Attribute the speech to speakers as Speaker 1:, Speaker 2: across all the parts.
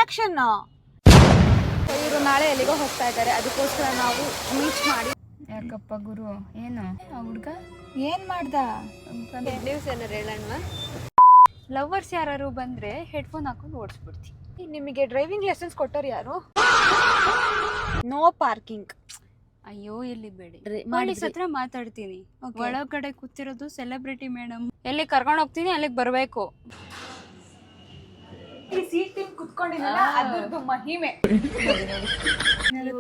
Speaker 1: Collection. ಇವರು ನಾಳೆ ಎಲ್ಲಿಗೋ ಹೋಗ್ತಾ ಇದ್ದಾರೆ, ಅದಕ್ಕೋಸ್ಕರ ನಾವು ಮೀಟ್ ಮಾಡಿ.
Speaker 2: ಯಾಕಪ್ಪ ಗುರು, ಏನು ಹುಡ್ಗ
Speaker 1: ಏನ್ ಮಾಡ್ದ?
Speaker 2: ನ್ಯೂಸ್ ಏನಾರು ಹೇಳೋಣ. ಲವರ್ಸ್ ಯಾರು ಬಂದ್ರೆ ಹೆಡ್ಫೋನ್ ಹಾಕೊಂಡು ಓಡಿಸ್ಬಿಡ್ತಿ.
Speaker 1: ನಿಮಗೆ ಡ್ರೈವಿಂಗ್ ಲೈಸೆನ್ಸ್ ಕೊಟ್ಟರು ಯಾರು? No parking.
Speaker 2: ಅಯ್ಯೋ ಇಲ್ಲಿ ಬೇಡಿ, ಪೊಲೀಸ್ ಹತ್ರ ಮಾತಾಡ್ತೀನಿ. ಒಳಗಡೆ ಕೂತಿರೋದು ಸೆಲೆಬ್ರಿಟಿ ಮೇಡಮ್, ಎಲ್ಲಿ ಕರ್ಕೊಂಡು ಹೋಗ್ತೀನಿ ಅಲ್ಲಿಗೆ ಬರ್ಬೇಕು.
Speaker 1: ಈ ಸೀಟ್ ಕುತ್ಕೊಂಡಿದ್ದಲ್ಲ ಅದ್ರದ್ದು ಮಹಿಮೆ.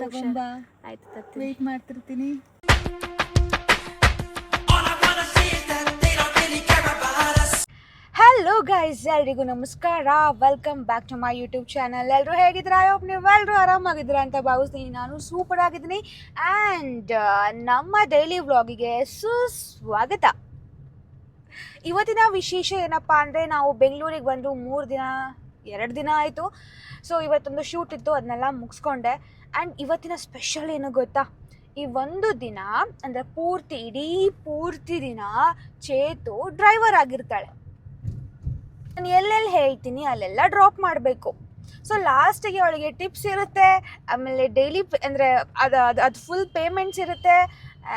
Speaker 1: ತಗೊಂಬ.
Speaker 2: ಆಯ್ತು,
Speaker 1: ವೇಟ್ ಮಾಡ್ತಿರ್ತೀನಿ. ಹಲೋ ಗೈಸ್, ಎಲ್ರಿಗೂ ನಮಸ್ಕಾರ. Welcome back to my YouTube channel. ಎಲ್ಲರೂ ಹೇಗಿದ್ದೀರಾ? ನೀವೆಲ್ಲರೂ ಆರಾಮಾಗಿದ್ದೀರಾ ಅಂತ ಭಾವಿಸ್ತೀನಿ. ನಾನು ಸೂಪರ್ ಆಗಿದ್ದೀನಿ. ಆ್ಯಂಡ್ ನಮ್ಮ ಡೈಲಿ ವ್ಲಾಗಿಗೆ ಸುಸ್ವಾಗತ. ಇವತ್ತಿನ ವಿಶೇಷ ಏನಪ್ಪ ಅಂದರೆ, ನಾವು ಬೆಂಗಳೂರಿಗೆ ಬಂದು 2 ದಿನ ಆಯಿತು. ಸೊ ಇವತ್ತೊಂದು ಶೂಟ್ ಇತ್ತು, ಅದನ್ನೆಲ್ಲ ಮುಗಿಸ್ಕೊಂಡೆ. ಆ್ಯಂಡ್ ಇವತ್ತಿನ ಸ್ಪೆಷಲ್ ಏನು ಗೊತ್ತಾ? ಈ ಒಂದು ದಿನ ಅಂದರೆ ಇಡೀ ಪೂರ್ತಿ ದಿನ ಚೇತು ಡ್ರೈವರ್ ಆಗಿರ್ತಾಳೆ. ನಾನು ಎಲ್ಲೆಲ್ಲಿ ಹೇಳ್ತೀನಿ ಅಲ್ಲೆಲ್ಲ ಡ್ರಾಪ್ ಮಾಡಬೇಕು. ಸೊ ಲಾಸ್ಟಿಗೆ ಅವಳಿಗೆ ಟಿಪ್ಸ್ ಇರುತ್ತೆ, ಆಮೇಲೆ ಡೈಲಿ ಅಂದರೆ ಅದು ಫುಲ್ ಪೇಮೆಂಟ್ಸ್ ಇರುತ್ತೆ.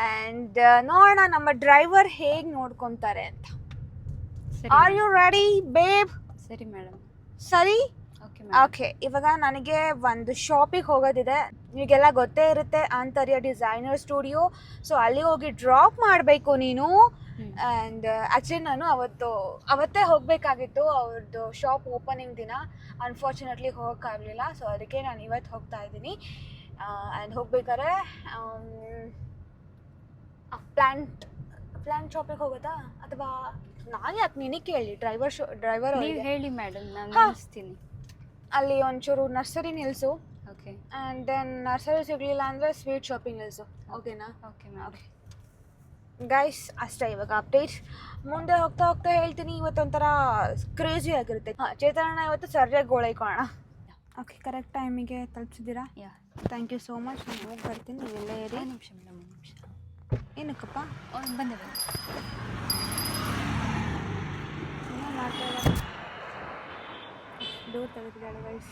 Speaker 1: ಆ್ಯಂಡ್ ನೋಡೋಣ ನಮ್ಮ ಡ್ರೈವರ್ ಹೇಗೆ ನೋಡ್ಕೊತಾರೆ ಅಂತ. Are you ready babe?
Speaker 2: ಸರಿ ಮೇಡಮ್.
Speaker 1: ಸರಿ, ಓಕೆ. ಇವಾಗ ನನಗೆ ಒಂದು ಶಾಪಿಗೆ ಹೋಗೋದಿದೆ. ನಿಮಗೆಲ್ಲ ಗೊತ್ತೇ ಇರುತ್ತೆ, ಆಂತರ್ಯ ಡಿಸೈನರ್ ಸ್ಟುಡಿಯೋ. ಸೊ ಅಲ್ಲಿ ಹೋಗಿ ಡ್ರಾಪ್ ಮಾಡಬೇಕು ನೀನು. ಆ್ಯಂಡ್ ಆ್ಯಕ್ಚುಲಿ ನಾನು ಅವತ್ತೇ ಹೋಗಬೇಕಾಗಿತ್ತು, ಅವ್ರದ್ದು ಶಾಪ್ ಓಪನಿಂಗ್ ದಿನ. ಅನ್ಫಾರ್ಚುನೇಟ್ಲಿ ಹೋಗೋಕ್ಕಾಗಲಿಲ್ಲ. ಸೊ ಅದಕ್ಕೆ ನಾನು ಇವತ್ತು ಹೋಗ್ತಾ ಇದ್ದೀನಿ. ಆ್ಯಂಡ್ ಹೋಗ್ಬೇಕಾದ್ರೆ ಪ್ಲ್ಯಾಂಟ್ ಶಾಪಿಗೆ ಹೋಗೋದಾ, ಅಥವಾ ನಾನು ಯಾಕೆ ನಿನಗೆ ಕೇಳಿ? ಡ್ರೈವರ್
Speaker 2: ನೀವು ಹೇಳಿ ಮೇಡಮ್, ನಾನು ನಿಲ್ಲಿಸ್ತೀನಿ.
Speaker 1: ಅಲ್ಲಿ ಒಂಚೂರು ನರ್ಸರಿ ನಿಲ್ಲಿಸು.
Speaker 2: ಓಕೆ.
Speaker 1: ಆ್ಯಂಡ್ ದೆನ್ ನರ್ಸರಿ ಸಿಗಲಿಲ್ಲ ಅಂದರೆ ಸ್ವೀಟ್ ಶಾಪಿಂಗ್ ನಿಲ್ಲಿಸು. ಓಕೆನಾ?
Speaker 2: Okay ma'am.
Speaker 1: ಗೈಸ್ ಅಷ್ಟೇ ಇವಾಗ ಅಪ್ಡೇಟ್ಸ್. ಮುಂದೆ ಹೋಗ್ತಾ ಹೋಗ್ತಾ ಹೇಳ್ತೀನಿ. ಇವತ್ತೊಂಥರ ಕ್ರೇಜಿ ಆಗಿರುತ್ತೆ. ಚೇತನಣ್ಣ ಇವತ್ತು ಸರಿಯಾಗಿ ಗೋಳೈಕೊಳ್ಳೋಣ. ಓಕೆ, ಕರೆಕ್ಟ್ ಟೈಮಿಗೆ ತಲುಪಿಸಿದ್ದೀರಾ?
Speaker 2: ಯಾ,
Speaker 1: ಥ್ಯಾಂಕ್ ಯು ಸೋ ಮಚ್. ನಾನು ಹೋಗಿ ಬರ್ತೀನಿ, ನೀವೆಲ್ಲೇ ಇರಿ.
Speaker 2: ನಿಮಿಷ ಮೇಡಮ್, ಒಂದು ನಿಮಿಷ.
Speaker 1: ಏನಕ್ಕಪ್ಪ?
Speaker 2: ಬಂದೆ
Speaker 1: ಮಾಡ್ತಾ ದೂರ ತೆಗೆದಿದ್ದಾಳೆ ಗೈಸ್.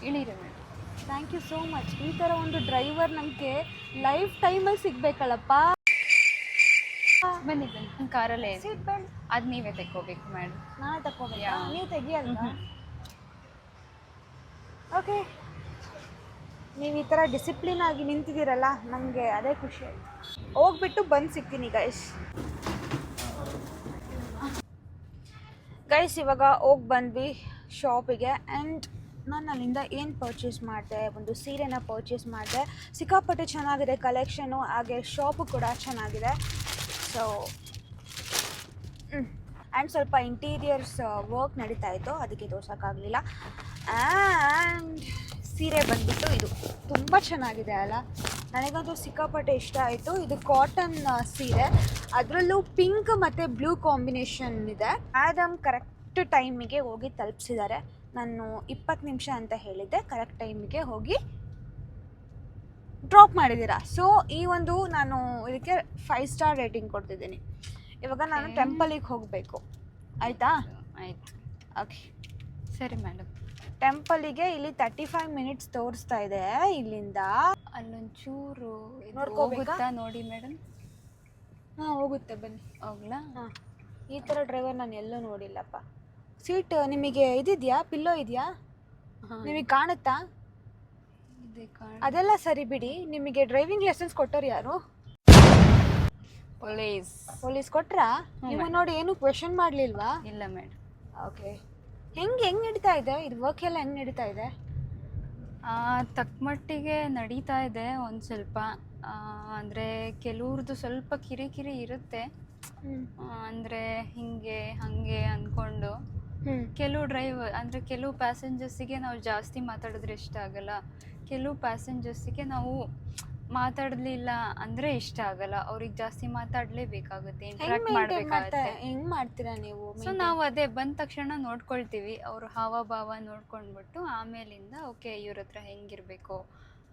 Speaker 2: ಇಳೀರಿ madam.
Speaker 1: Thank you so much. ಈ ಥರ ಒಂದು ಡ್ರೈವರ್ ನಮಗೆ ಲೈಫ್ ಟೈಮಲ್ಲಿ ಸಿಗಬೇಕಲ್ಲಪ್ಪ.
Speaker 2: ಬನ್ನಿ ನನ್ನ ಕಾರಲ್ಲೇ ಇದೆ.
Speaker 1: ಸೀಟ್ ಬೆಲ್ಟ್
Speaker 2: ಅದು ನೀವೇ ತೆಕ್ಕೋಬೇಕು ಮೇಡಮ್.
Speaker 1: ನಾನೇ ತಗೋಬೇಕಾ? ನೀವು ತೆಗಿಯಲ್ವಾ? ಓಕೆ, ನೀವು ಈ ಥರ ಡಿಸಿಪ್ಲಿನ್ ಆಗಿ ನಿಂತಿದ್ದೀರಲ್ಲ, ನನಗೆ ಅದೇ ಖುಷಿ ಆಯಿತು. ಹೋಗ್ಬಿಟ್ಟು ಬಂದು ಸಿಗ್ತೀನಿ ಗೈಸ್. ಇವಾಗ ಹೋಗಿ ಬಂದ್ವಿ ಶಾಪಿಗೆ. ಆ್ಯಂಡ್ ನಾನು ಅಲ್ಲಿಂದ ಏನು ಪರ್ಚೇಸ್ ಮಾಡಿದೆ, ಒಂದು ಸೀರೆನ ಪರ್ಚೇಸ್ ಮಾಡಿದೆ. ಸಿಕ್ಕಾಪಟ್ಟೆ ಚೆನ್ನಾಗಿದೆ ಕಲೆಕ್ಷನು, ಹಾಗೆ ಶಾಪು ಕೂಡ ಚೆನ್ನಾಗಿದೆ. ಸೊ ಆ್ಯಂಡ್ ಸ್ವಲ್ಪ ಇಂಟೀರಿಯರ್ಸ್ ವರ್ಕ್ ನಡೀತಾ ಇತ್ತು, ಅದಕ್ಕೆ ತೋರ್ಸೋಕ್ಕಾಗಲಿಲ್ಲ. ಆ್ಯಂಡ್ ಸೀರೆ ಬಂದ್ಬಿಟ್ಟು ಇದು ತುಂಬ ಚೆನ್ನಾಗಿದೆ ಅಲ್ಲ, ನನಗಂತೂ ಸಿಕ್ಕಾಪಟ್ಟೆ ಇಷ್ಟ ಆಯಿತು. ಇದು ಕಾಟನ್ ಸೀರೆ, ಅದರಲ್ಲೂ ಪಿಂಕ್ ಮತ್ತು ಬ್ಲೂ ಕಾಂಬಿನೇಷನ್ ಇದೆ. ಆ್ಯಡಮ್ ಕರೆಕ್ಟ್ ಟೈಮಿಗೆ ಹೋಗಿ ತಲುಪಿಸಿದ್ದಾರೆ. ನಾನು 20 ನಿಮಿಷ ಅಂತ ಹೇಳಿದ್ದೆ, ಕರೆಕ್ಟ್ ಟೈಮಿಗೆ ಹೋಗಿ ಡ್ರಾಪ್ ಮಾಡಿದ್ದೀರಾ. ಸೊ ಈ ಒಂದು ನಾನು ಇದಕ್ಕೆ 5 ಸ್ಟಾರ್ ರೇಟಿಂಗ್ ಕೊಡ್ತಿದ್ದೀನಿ. ಇವಾಗ ನಾನು ಟೆಂಪಲಿಗೆ ಹೋಗಬೇಕು, ಆಯಿತಾ?
Speaker 2: ಆಯಿತು.
Speaker 1: ಓಕೆ
Speaker 2: ಸರಿ ಮೇಡಮ್.
Speaker 1: ಟೆಂಪಲಿಗೆ ಇಲ್ಲಿ 35 ಮಿನಿಟ್ಸ್ ತೋರಿಸ್ತಾ ಇದೆ ಇಲ್ಲಿಂದ.
Speaker 2: ಅಲ್ಲೊಂಚೂರು
Speaker 1: ನೋಡ್ಕೋಬೇಕಾ?
Speaker 2: ನೋಡಿ ಮೇಡಮ್.
Speaker 1: ಹಾಂ, ಹೋಗುತ್ತೆ, ಬನ್ನಿ
Speaker 2: ಹೋಗ್ಲಾ?
Speaker 1: ಹಾಂ, ಈ ಥರ ಡ್ರೈವರ್ ನಾನು ಎಲ್ಲೂ ನೋಡಿಲ್ಲಪ್ಪ. ಸೀಟ್ ನಿಮಗೆ ಇದಿದೆಯಾ? ಪಿಲ್ಲೋ ಇದೆಯಾ? ನಿಮಗೆ ಕಾಣುತ್ತಾ? ಅದೆಲ್ಲ ಸರಿ ಬಿಡಿ. ನಿಮಗೆ ಡ್ರೈವಿಂಗ್ ಲೈಸೆನ್ಸ್ ಕೊಟ್ಟರು ಯಾರು? ಪೊಲೀಸ್ ಕೊಟ್ರಾ? ನಿಮ್ಮ ನೋಡಿ ಏನು ಕ್ವೆಶನ್ ಮಾಡಲಿಲ್ವಾ?
Speaker 2: ಇಲ್ಲ ಮೇಡಮ್.
Speaker 1: ಓಕೆ, ಹೆಂಗೆ ನಡೀತಾ ಇದೆ ಇದು ವರ್ಕ್ ಎಲ್ಲ? ಹೆಂಗೆ ನಡೀತಾ ಇದೆ?
Speaker 2: ತಕ್ಕ ಮಟ್ಟಿಗೆ ನಡೀತಾ ಇದೆ. ಒಂದು ಸ್ವಲ್ಪ ಅಂದರೆ ಕೆಲವ್ರದ್ದು ಸ್ವಲ್ಪ ಕಿರಿಕಿರಿ ಇರುತ್ತೆ. ಅಂದರೆ ಹಿಂಗೆ ಹಾಗೆ ಅಂದ್ಕೊಂಡು ಕೆಲವು ಡ್ರೈವರ್ ಅಂದರೆ ಕೆಲವು ಪ್ಯಾಸೆಂಜರ್ಸಿಗೆ ನಾವು ಜಾಸ್ತಿ ಮಾತಾಡಿದ್ರೆ ಇಷ್ಟ ಆಗಲ್ಲ, ಕೆಲವು ಪ್ಯಾಸೆಂಜರ್ಸಿಗೆ ನಾವು ಮಾತಾಡಲಿಲ್ಲ ಅಂದರೆ ಇಷ್ಟ ಆಗಲ್ಲ. ಅವ್ರಿಗೆ ಜಾಸ್ತಿ ಮಾತಾಡಲೇಬೇಕಾಗುತ್ತೆ, ಇಂಟ್ರಾಕ್ಟ್ ಮಾಡಬೇಕಾಗುತ್ತೆ.
Speaker 1: ಹೆಂಗೆ ಮಾಡ್ತೀರಾ ನೀವು?
Speaker 2: ಸೊ ನಾವು ಅದೇ ಬಂದ ತಕ್ಷಣ ನೋಡ್ಕೊಳ್ತೀವಿ, ಅವ್ರ ಹಾವಭಾವ ನೋಡ್ಕೊಂಡ್ಬಿಟ್ಟು ಆಮೇಲಿಂದ ಓಕೆ ಇವ್ರ ಹತ್ರ ಹೆಂಗಿರಬೇಕು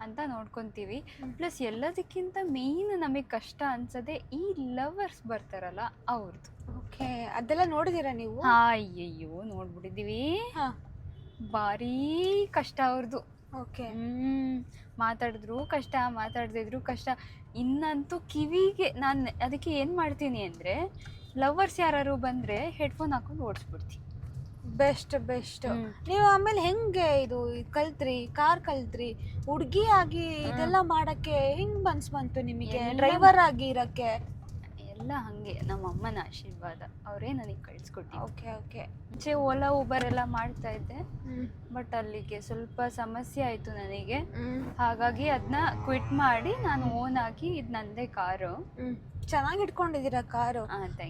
Speaker 2: ಅಂತ ನೋಡ್ಕೊತೀವಿ. ಪ್ಲಸ್ ಎಲ್ಲದಕ್ಕಿಂತ ಮೇಯ್ನ್ ನಮಗೆ ಕಷ್ಟ ಅನ್ಸೋದೇ ಈ ಲವರ್ಸ್ ಬರ್ತಾರಲ್ಲ ಅವ್ರದ್ದು.
Speaker 1: ಓಕೆ, ಅದೆಲ್ಲ ನೋಡಿದ್ದೀರಾ ನೀವು?
Speaker 2: ಅಯ್ಯಯ್ಯೋ ನೋಡ್ಬಿಟ್ಟಿದ್ದೀವಿ.
Speaker 1: ಹಾಂ,
Speaker 2: ಭಾರೀ ಕಷ್ಟ ಅವ್ರದ್ದು.
Speaker 1: ಓಕೆ.
Speaker 2: ಮಾತಾಡಿದ್ರು ಕಷ್ಟ, ಮಾತಾಡದಿದ್ರು ಕಷ್ಟ. ಇನ್ನಂತೂ ಕಿವಿಗೆ ನಾನು ಅದಕ್ಕೆ ಏನು ಮಾಡ್ತೀನಿ ಅಂದರೆ, ಲವರ್ಸ್ ಯಾರು ಬಂದರೆ ಹೆಡ್ಫೋನ್ ಹಾಕೊಂಡು ಓಡಿಸ್ಬಿಡ್ತೀನಿ.
Speaker 1: Best best. ನೀವು ಆಮೇಲೆ ಹೆಂಗೆ ಇದು ಕಲ್ತ್ರಿ, ಕಾರ್ ಕಲ್ತ್ರಿ, ಹುಡುಗಿ ಆಗಿ ಇದೆಲ್ಲ ಮಾಡಕ್ಕೆ ಹೆಂಗ್ ಮನ್ಸ್ ಬಂತು ನಿಮಗೆ? ಡ್ರೈವರ್ ಆಗಿ ಇರಕ್ಕೆ?
Speaker 2: ಎಲ್ಲ ಹಾಗೆ ನಮ್ಮ ಅಮ್ಮನ ಆಶೀರ್ವಾದ, ಅವರೇ ನನಗೆ ಕಳಿಸ್ಕೊಟ್ಟಿದ್ದು.
Speaker 1: Okay okay.
Speaker 2: ಮುಂಚೆ ಓಲಾ ಊಬರ್ ಎಲ್ಲ ಮಾಡ್ತಾ ಇದ್ದೆ, ಬಟ್ ಅಲ್ಲಿಗೆ ಸ್ವಲ್ಪ ಸಮಸ್ಯೆ ಆಯಿತು ನನಗೆ. ಹಾಗಾಗಿ ಅದನ್ನ ಕ್ವಿಟ್ ಮಾಡಿ ನಾನು ಓನ್ ಆಗಿ ಇದು ನಂದೇ ಕಾರು.
Speaker 1: ಚೆನ್ನಾಗಿ ಇಟ್ಕೊಂಡಿದ್ದೀರಾ ಕಾರು,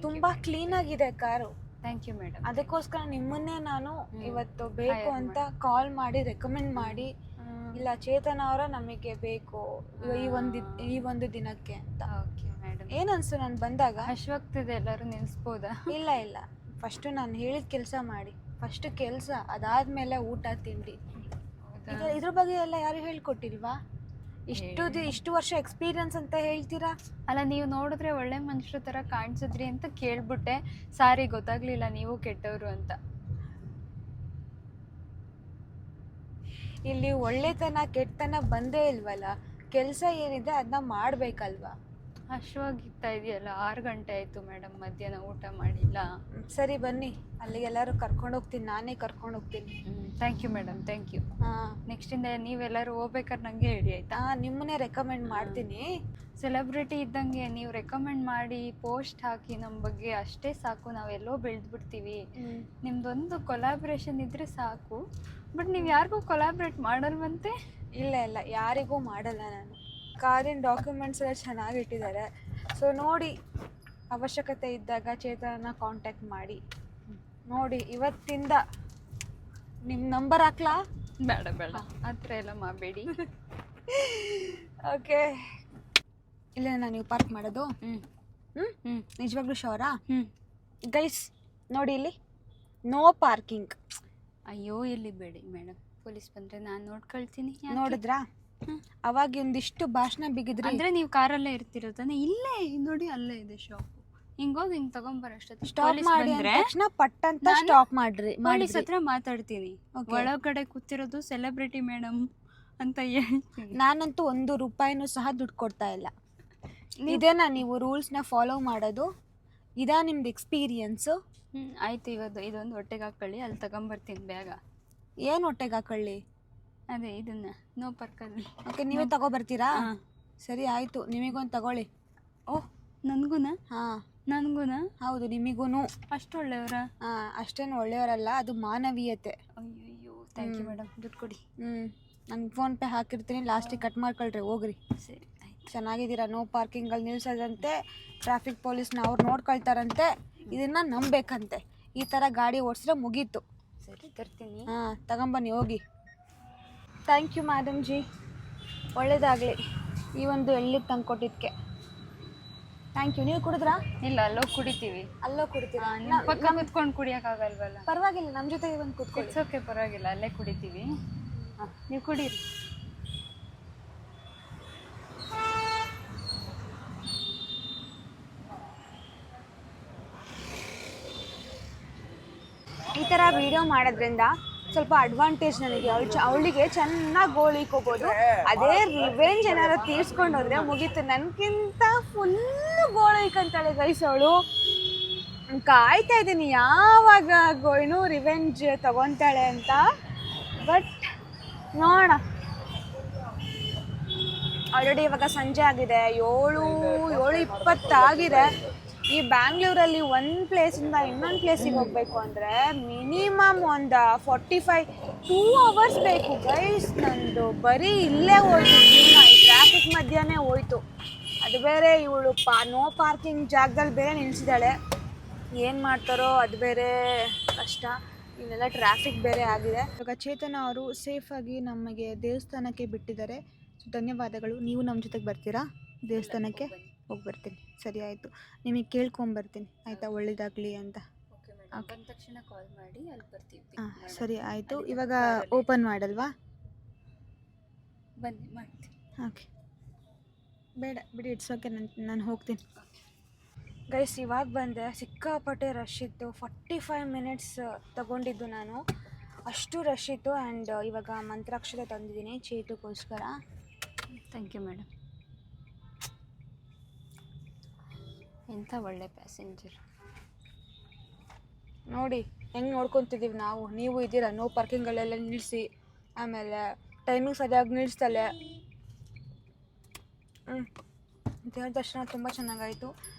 Speaker 1: ತುಂಬಾ ಕ್ಲೀನ್ ಆಗಿದೆ ಕಾರು.
Speaker 2: Thank you madam.
Speaker 1: ಅದಕ್ಕೋಸ್ಕರ ನಿಮ್ಮನ್ನೇ ನಾನು ಇವತ್ತು ಬೇಕು ಅಂತ ಕಾಲ್ ಮಾಡಿ ರೆಕಮೆಂಡ್ ಮಾಡಿ, ಇಲ್ಲ ಚೇತನ ಅವರ ನಮಗೆ ಬೇಕು ಈ ಒಂದು ದಿನಕ್ಕೆ ಅಂತ.
Speaker 2: Okay madam.
Speaker 1: ಏನ್ ಅನ್ಸು ನಾನು ಬಂದಾಗ?
Speaker 2: ಹಶ್ವಾಗ್ತಿದೆ, ಎಲ್ಲರೂ ನಿಲ್ಲಿಸ್ಬೋದಾ?
Speaker 1: ಇಲ್ಲ ಇಲ್ಲ, ಫಸ್ಟ್ ನಾನು ಹೇಳಿದ ಕೆಲಸ ಮಾಡಿ, ಫಸ್ಟ್ ಕೆಲಸ, ಅದಾದ್ಮೇಲೆ ಊಟ ತಿಂಡಿ. ಇದ್ರ ಬಗ್ಗೆ ಎಲ್ಲ ಯಾರು ಹೇಳ್ಕೊಟ್ಟಿಲ್ವಾ? ಇಷ್ಟು ವರ್ಷ ಎಕ್ಸ್ಪೀರಿಯನ್ಸ್ ಅಂತ ಹೇಳ್ತೀರಾ?
Speaker 2: ಅಲ್ಲ, ನೀವು ನೋಡಿದ್ರೆ ಒಳ್ಳೆ ಮನುಷ್ಯರ ಥರ ಕಾಣಿಸಿದ್ರಿ ಅಂತ ಕೇಳ್ಬಿಟ್ಟೆ. ಸಾರಿ, ಗೊತ್ತಾಗ್ಲಿಲ್ಲ ನೀವು ಕೆಟ್ಟವರು ಅಂತ.
Speaker 1: ಇಲ್ಲಿ ಒಳ್ಳೆತನ ಕೆಟ್ಟತನ ಬಂದೇ ಇಲ್ವಲ್ಲ, ಕೆಲಸ ಏನಿದೆ ಅದನ್ನ ಮಾಡ್ಬೇಕಲ್ವಾ?
Speaker 2: ಹಶ್ವಾಗಿರ್ತಾ ಇದೆಯಲ್ಲ, 6 ಗಂಟೆ ಆಯಿತು ಮೇಡಮ್, ಮಧ್ಯಾಹ್ನ ಊಟ ಮಾಡಿಲ್ಲ.
Speaker 1: ಸರಿ ಬನ್ನಿ, ಅಲ್ಲಿ ಎಲ್ಲರೂ ಕರ್ಕೊಂಡು ಹೋಗ್ತೀನಿ, ನಾನೇ ಕರ್ಕೊಂಡು ಹೋಗ್ತೀನಿ.
Speaker 2: Thank you madam, thank you.
Speaker 1: ಹಾಂ,
Speaker 2: ನೆಕ್ಸ್ಟಿಂದ ನೀವೆಲ್ಲರೂ ಹೋಗ್ಬೇಕಾದ್ರೆ ನನಗೆ ಹೇಳಿ ಆಯಿತಾ?
Speaker 1: ನಿಮ್ಮನ್ನೇ ರೆಕಮೆಂಡ್ ಮಾಡ್ತೀನಿ.
Speaker 2: ಸೆಲೆಬ್ರಿಟಿ ಇದ್ದಂಗೆ ನೀವು ರೆಕಮೆಂಡ್ ಮಾಡಿ ಪೋಸ್ಟ್ ಹಾಕಿ ನಮ್ಮ ಬಗ್ಗೆ ಅಷ್ಟೇ ಸಾಕು, ನಾವೆಲ್ಲೋ ಬೆಳೆದ್ಬಿಡ್ತೀವಿ. ನಿಮ್ದೊಂದು ಕೊಲಾಬ್ರೇಷನ್ ಇದ್ದರೆ ಸಾಕು. ಬಟ್ ನೀವು ಯಾರಿಗೂ ಕೊಲಾಬ್ರೇಟ್ ಮಾಡಲ್ವಂತೆ?
Speaker 1: ಇಲ್ಲ ಇಲ್ಲ, ಯಾರಿಗೂ ಮಾಡಲ್ಲ ನಾನು. ಕಾರಿನ ಡಾಕ್ಯುಮೆಂಟ್ಸ್ ಎಲ್ಲ ಚೆನ್ನಾಗಿ ಇಟ್ಟಿದ್ದಾರೆ. ಸೊ ನೋಡಿ, ಅವಶ್ಯಕತೆ ಇದ್ದಾಗ ಚೇತನ ಕಾಂಟ್ಯಾಕ್ಟ್ ಮಾಡಿ. ನೋಡಿ, ಇವತ್ತಿಂದ ನಿಮ್ಮ ನಂಬರ್ ಹಾಕ್ಲಾ?
Speaker 2: ಬೇಡ ಬೇಡ, ಆ ಥರ ಎಲ್ಲ ಮಾಡಬೇಡಿ.
Speaker 1: ಓಕೆ, ಇಲ್ಲ ನೀವು ಪಾರ್ಕ್ ಮಾಡೋದು? ನಿಜವಾಗ್ಲೂ ಶೋರಾ? ಗೈಸ್ ನೋಡಿ, ಇಲ್ಲಿ ನೋ ಪಾರ್ಕಿಂಗ್.
Speaker 2: ಅಯ್ಯೋ, ಇಲ್ಲಿ ಬೇಡಿ ಮೇಡಮ್, ಪೊಲೀಸ್ ಬಂದರೆ ನಾನು ನೋಡ್ಕೊಳ್ತೀನಿ.
Speaker 1: ನೋಡಿದ್ರಾ, ಅವಾಗ ಒಂದಿಷ್ಟು ಭಾಷಣ ಬಿಗಿದ್ರಿ.
Speaker 2: ಅಂದರೆ ನೀವು ಕಾರಲ್ಲೇ ಇರ್ತಿರೋದಾನೆ? ಇಲ್ಲೇ ನೋಡಿ, ಅಲ್ಲೇ ಇದೆ ಶಾಪ್. ಹಿಂಗೋಗಿ ಹಿಂಗೆ ತಗೊಂಬರಷ್ಟೊತ್ತು
Speaker 1: ಸ್ಟಾಪ್ ಮಾಡಿ ತಕ್ಷಣ ಪಟ್ ಅಂತ ಸ್ಟಾಪ್ ಮಾಡ್ರಿ.
Speaker 2: ಪೊಲೀಸ್ ಹತ್ರ ಮಾತಾಡ್ತೀನಿ, ಒಳಗಡೆ ಕೂತಿರೋದು ಸೆಲೆಬ್ರಿಟಿ ಮೇಡಮ್ ಅಂತ ಹೇಳ್ತೀನಿ.
Speaker 1: ನಾನಂತೂ 1 ರೂಪಾಯಿನೂ ಸಹ ದುಡ್ಡು ಕೊಡ್ತಾ ಇಲ್ಲ. ಇದೇನಾ ನೀವು ರೂಲ್ಸ್ನ ಫಾಲೋ ಮಾಡೋದು? ಇದಾ ನಿಮ್ದು ಎಕ್ಸ್ಪೀರಿಯನ್ಸು?
Speaker 2: ಆಯ್ತು, ಇದೊಂದು ಹೊಟ್ಟೆಗೆ ಹಾಕೊಳ್ಳಿ, ಅಲ್ಲಿ ತಗೊಂಬರ್ತೀನಿ ಬೇಗ.
Speaker 1: ಏನು ಹೊಟ್ಟೆಗೆ ಹಾಕೊಳ್ಳಿ?
Speaker 2: ಅದೇ ಇದನ್ನ ನೋ ಪಾರ್ಕಲ್ಲಿ.
Speaker 1: ಓಕೆ, ನೀವೇ ತಗೊಬರ್ತೀರಾ? ಸರಿ ಆಯಿತು, ನಿಮಗೊಂದು ತಗೊಳ್ಳಿ.
Speaker 2: ಓಹ್, ನನಗೂನಾ?
Speaker 1: ಹಾಂ,
Speaker 2: ನನಗೂನಾ?
Speaker 1: ಹೌದು, ನಿಮಗೂ.
Speaker 2: ಅಷ್ಟು ಒಳ್ಳೆಯವರ?
Speaker 1: ಹಾಂ, ಅಷ್ಟೇನು ಒಳ್ಳೆಯವರಲ್ಲ, ಅದು ಮಾನವೀಯತೆ.
Speaker 2: ಅಯ್ಯೋ, ಥ್ಯಾಂಕ್ ಯು ಮೇಡಮ್, ದುಡ್ಡು ಕೊಡಿ.
Speaker 1: ನಂಗೆ ಫೋನ್ಪೇ ಹಾಕಿರ್ತೀನಿ, ಲಾಸ್ಟಿಗೆ ಕಟ್ ಮಾಡ್ಕೊಳ್ರಿ, ಹೋಗ್ರಿ.
Speaker 2: ಸರಿ ಆಯ್ತು.
Speaker 1: ಚೆನ್ನಾಗಿದ್ದೀರಾ? ನೋ ಪಾರ್ಕಿಂಗಲ್ಲಿ ನಿಲ್ಸೋದಂತೆ, ಟ್ರಾಫಿಕ್ ಪೊಲೀಸ್ನ ಅವ್ರು ನೋಡ್ಕೊಳ್ತಾರಂತೆ, ಇದನ್ನು ನಂಬೇಕಂತೆ. ಈ ಥರ ಗಾಡಿ ಓಡಿಸಿದ್ರೆ ಮುಗೀತು.
Speaker 2: ಸರಿ, ತರ್ತೀನಿ.
Speaker 1: ಹಾಂ, ತಗೊಂಬನ್ನಿ, ಹೋಗಿ. ಥ್ಯಾಂಕ್ ಯು ಮೇಡಮ್ ಜಿ, ಒಳ್ಳೇದಾಗಲಿ ಈ ಒಂದು ಎಳ್ಳಿಗೆ ತಂದು ಕೊಟ್ಟಿದ್ದಕ್ಕೆ. Thank you. ನೀವು ಕುಡಿದ್ರಾ?
Speaker 2: ಇಲ್ಲ, ಅಲ್ಲೋ ಕುಡಿತೀವಿ.
Speaker 1: ಅಲ್ಲೋ ಕುಡಿತೀರಾ?
Speaker 2: ಪಕ್ಕ ಕುತ್ಕೊಂಡು ಕುಡಿಯೋಕ್ಕಾಗಲ್ವಲ್ಲ?
Speaker 1: ಪರವಾಗಿಲ್ಲ, ನಮ್ಮ ಜೊತೆಗೆ ಒಂದು ಕುತ್ಕೊಳ್ಳಿ.
Speaker 2: ಇಟ್ಸ್ ಓಕೆ, ಪರವಾಗಿಲ್ಲ, ಅಲ್ಲೇ ಕುಡಿತೀವಿ. ನೀವು ಕುಡೀರಿ.
Speaker 1: ಈ ಥರ ವಿಡಿಯೋ ಮಾಡೋದ್ರಿಂದ ಸ್ವಲ್ಪ ಅಡ್ವಾಂಟೇಜ್ ನನಗೆ. ಅವಳಿಗೆ ಚೆನ್ನಾಗಿ ಗೋಳಿಕೋಬೋದು. ಅದೇ ರಿವೆಂಜ್ ಏನಾದ್ರು ತೀರ್ಸ್ಕೊಂಡು ಹೋದ್ರೆ ಮುಗೀತು. ನನಗಿಂತ ಫುಲ್ಲು ಗೋಳಿಕಂತಾಳೆ ಗೈಸ್ ಅವಳು. ಕಾಯ್ತಾ ಇದ್ದೀನಿ ಯಾವಾಗ ಏನು ರಿವೆಂಜ್ ತಗೊತಾಳೆ ಅಂತ. ಬಟ್ ನೋಡೋಣ. ಆಲ್ರೆಡಿ ಇವಾಗ ಸಂಜೆ ಆಗಿದೆ, 7:20 ಆಗಿದೆ. ಈ ಬ್ಯಾಂಗ್ಳೂರಲ್ಲಿ ಒಂದು ಪ್ಲೇಸಿಂದ ಇನ್ನೊಂದು ಪ್ಲೇಸಿಗೆ ಹೋಗಬೇಕು ಅಂದರೆ ಮಿನಿಮಮ್ ಒಂದು 2 ಅವರ್ಸ್ ಬೇಕು ಗೈಸ್. ನಂದು ಬರೀ ಇಲ್ಲೇ ಹೋಯ್ತು ಜೀವನ, ಈ ಟ್ರಾಫಿಕ್ ಮಧ್ಯನೇ ಹೋಯ್ತು. ಅದು ಬೇರೆ ಇವಳು ನೋ ಪಾರ್ಕಿಂಗ್ ಜಾಗದಲ್ಲಿ ಬೇರೆ ನಿಲ್ಲಿಸಿದ್ದಾಳೆ. ಏನು ಮಾಡ್ತಾರೋ ಅದು ಬೇರೆ ಕಷ್ಟ. ಇಲ್ಲೆಲ್ಲ ಟ್ರಾಫಿಕ್ ಬೇರೆ ಆಗಿದೆ. ಇವಾಗ ಚೇತನ ಅವರು ಸೇಫಾಗಿ ನಮಗೆ ದೇವಸ್ಥಾನಕ್ಕೆ ಬಿಟ್ಟಿದ್ದಾರೆ. ಸೊ ಧನ್ಯವಾದಗಳು. ನೀವು ನಮ್ಮ ಜೊತೆಗೆ ಬರ್ತೀರಾ ದೇವಸ್ಥಾನಕ್ಕೆ? ಹೋಗಿ ಬರ್ತೀನಿ. ಸರಿ ಆಯಿತು, ನಿಮಗೆ ಕೇಳ್ಕೊಂಬರ್ತೀನಿ ಆಯಿತಾ, ಒಳ್ಳೇದಾಗಲಿ ಅಂತ.
Speaker 2: ಬಂದ ತಕ್ಷಣ ಕಾಲ್ ಮಾಡಿ, ಅಲ್ಲಿ ಬರ್ತೀವಿ.
Speaker 1: ಹಾಂ, ಸರಿ ಆಯಿತು. ಇವಾಗ ಓಪನ್ ಮಾಡಲ್ವಾ?
Speaker 2: ಬನ್ನಿ ಮಾಡ್ತೀನಿ.
Speaker 1: ಓಕೆ ಬೇಡ ಬಿಡಿ, ಇಟ್ಸ್ ಓಕೆ, ನಾನು ಹೋಗ್ತೀನಿ. ಗೈಸ್ ಇವಾಗ ಬಂದೆ, ಸಿಕ್ಕಾಪಟ್ಟೆ ರಶ್ ಇತ್ತು. 45 ಮಿನಿಟ್ಸ್ ತಗೊಂಡಿದ್ದು ನಾನು, ಅಷ್ಟು ರಶ್ ಇತ್ತು. ಆ್ಯಂಡ್ ಇವಾಗ ಮಂತ್ರಾಕ್ಷತೆ ತಂದಿದ್ದೀನಿ ಚೇತುಗೋಸ್ಕರ.
Speaker 2: Thank you madam. ಎಂಥ ಒಳ್ಳೆ ಪ್ಯಾಸೆಂಜರ್
Speaker 1: ನೋಡಿ ಹೆಂಗೆ ನೋಡ್ಕೊತಿದ್ದೀವಿ ನಾವು. ನೀವು ಇದ್ದೀರಾ, ನೋ ಪಾರ್ಕಿಂಗಲ್ಲೆಲ್ಲ ನಿಲ್ಲಿಸಿ, ಆಮೇಲೆ ಟೈಮಿಂಗ್ ಸರಿಯಾಗಿ ನಿಲ್ಲಿಸ್ತಲೆ. ದೇವ್ರ ದರ್ಶನ ತುಂಬ ಚೆನ್ನಾಗಾಯಿತು.